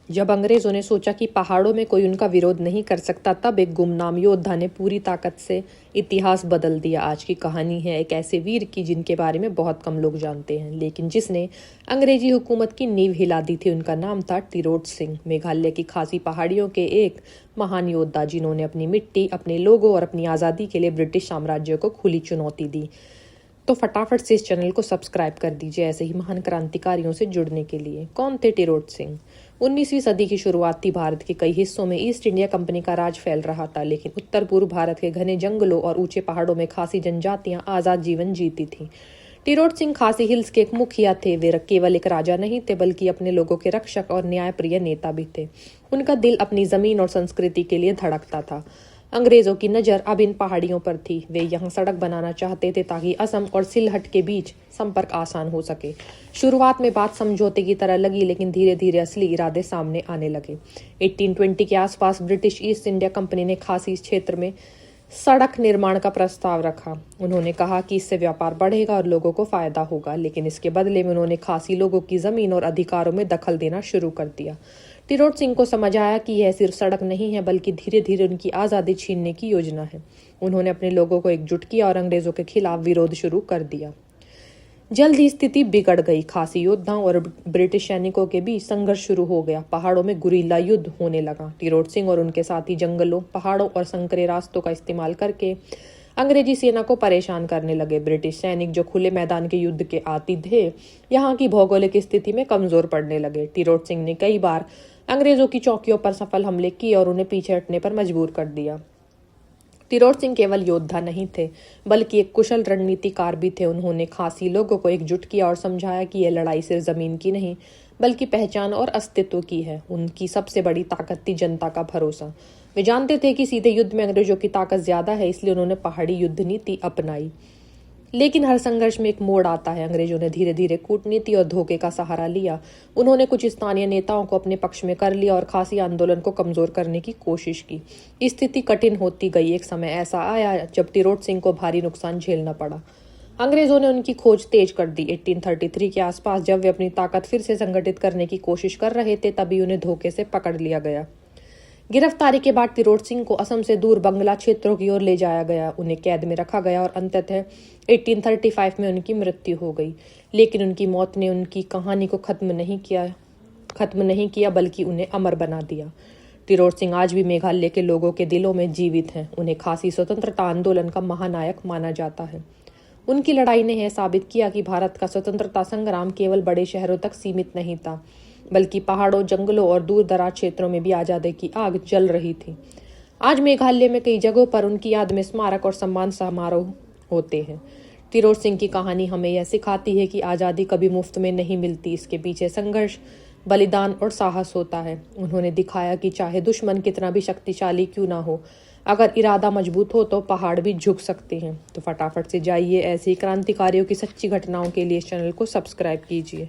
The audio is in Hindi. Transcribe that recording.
जब अंग्रेजों ने सोचा कि पहाड़ों में कोई उनका विरोध नहीं कर सकता, तब एक गुमनाम योद्धा ने पूरी ताकत से इतिहास बदल दिया। आज की कहानी है एक ऐसे वीर की जिनके बारे में बहुत कम लोग जानते हैं, लेकिन जिसने अंग्रेजी हुकूमत की नींव हिला दी थी। उनका नाम था टिरोत सिंह। मेघालय की खासी पहाड़ियों के एक महान योद्धा, जिन्होंने अपनी मिट्टी, अपने लोगों और अपनी आज़ादी के लिए ब्रिटिश साम्राज्य को खुली चुनौती दी। तो फटाफट से इस चैनल को सब्सक्राइब कर दीजिए ऐसे ही महान क्रांतिकारियों से जुड़ने के लिए। कौन थे टिरोत सिंह? 19वीं सदी की शुरुआत थी। भारत के कई हिस्सों में ईस्ट इंडिया कंपनी का राज फैल रहा था, लेकिन उत्तर पूर्व भारत के घने जंगलों और ऊंचे पहाड़ों में खासी जनजातियां आजाद जीवन जीती थीं। टिरोत सिंह खासी हिल्स के एक मुखिया थे। वे केवल एक राजा नहीं थे, बल्कि अपने लोगों के रक्षक और न्यायप्रिय नेता भी थे। उनका दिल अपनी जमीन और संस्कृति के लिए धड़कता था। अंग्रेजों की नज़र अब इन पहाड़ियों पर थी। वे यहाँ सड़क बनाना चाहते थे ताकि असम और सिलहट के बीच संपर्क आसान हो सके। शुरुआत में बात समझौते की तरह लगी, लेकिन धीरे धीरे असली इरादे सामने आने लगे। 1820 के आसपास ब्रिटिश ईस्ट इंडिया कंपनी ने खासी क्षेत्र में सड़क निर्माण का प्रस्ताव रखा। उन्होंने कहा कि इससे व्यापार बढ़ेगा और लोगों को फायदा होगा, लेकिन इसके बदले में उन्होंने खासी लोगों की जमीन और अधिकारों में दखल देना शुरू कर दिया। टिरोत सिंह को समझ आया कि यह सिर्फ सड़क नहीं है, बल्कि धीरे धीरे उनकी आज़ादी छीनने की योजना है। उन्होंने अपने लोगों को एकजुट किया और अंग्रेजों के खिलाफ विरोध शुरू कर दिया। जल्द ही स्थिति बिगड़ गई। खासी योद्धाओं और ब्रिटिश सैनिकों के बीच संघर्ष शुरू हो गया। पहाड़ों में गुरिल्ला युद्ध होने लगा। टिरोत सिंह और उनके साथी जंगलों, पहाड़ों और संकरे रास्तों का इस्तेमाल करके अंग्रेजी सेना को परेशान करने लगे। ब्रिटिश सैनिक जो खुले मैदान के युद्ध के आदी थे, यहाँ की भौगोलिक स्थिति में कमजोर पड़ने लगे। टिरोत सिंह ने कई बार अंग्रेजों की चौकियों पर सफल हमले किए और उन्हें पीछे हटने पर मजबूर कर दिया। टिरोत सिंह केवल योद्धा नहीं थे, बल्कि एक कुशल रणनीतिकार भी थे। उन्होंने खासी लोगों को एकजुट किया और समझाया कि यह लड़ाई सिर्फ जमीन की नहीं, बल्कि पहचान और अस्तित्व की है। उनकी सबसे बड़ी ताकत थी जनता का भरोसा। वे जानते थे कि सीधे युद्ध में अंग्रेजों की ताकत ज्यादा है, इसलिए उन्होंने पहाड़ी युद्ध नीति अपनाई। लेकिन हर संघर्ष में एक मोड़ आता है। अंग्रेजों ने धीरे धीरे कूटनीति और धोखे का सहारा लिया। उन्होंने कुछ स्थानीय नेताओं को अपने पक्ष में कर लिया और खासी आंदोलन को कमजोर करने की कोशिश की। स्थिति कठिन होती गई। एक समय ऐसा आया जब टिरोत सिंह को भारी नुकसान झेलना पड़ा। अंग्रेजों ने उनकी खोज तेज कर दी। 1833 के आसपास जब वे अपनी ताकत फिर से संगठित करने की कोशिश कर रहे थे, तभी उन्हें धोखे से पकड़ लिया गया। गिरफ्तारी के बाद टिरोत सिंह को असम से दूर बंगला क्षेत्रों की ओर ले जाया गया। उन्हें कैद में रखा गया और अंततः 1835 में उनकी मृत्यु हो गई। लेकिन उनकी मौत ने उनकी कहानी को खत्म नहीं किया, बल्कि उन्हें अमर बना दिया। टिरोत सिंह आज भी मेघालय के लोगों के दिलों में जीवित हैं। उन्हें खासी स्वतंत्रता आंदोलन का महानायक माना जाता है। उनकी लड़ाई ने यह साबित किया कि भारत का स्वतंत्रता संग्राम केवल बड़े शहरों तक सीमित नहीं था, बल्कि पहाड़ों, जंगलों और दूर दराज क्षेत्रों में भी आज़ादी की आग जल रही थी। आज मेघालय में कई जगहों पर उनकी याद में स्मारक और सम्मान समारोह होते हैं। टिरोत सिंह की कहानी हमें यह सिखाती है कि आज़ादी कभी मुफ्त में नहीं मिलती। इसके पीछे संघर्ष, बलिदान और साहस होता है। उन्होंने दिखाया कि चाहे दुश्मन कितना भी शक्तिशाली क्यों ना हो, अगर इरादा मजबूत हो तो पहाड़ भी झुक सकते हैं। तो फटाफट से जाइए ऐसे ही क्रांतिकारियों की सच्ची घटनाओं के लिए इस चैनल को सब्सक्राइब कीजिए।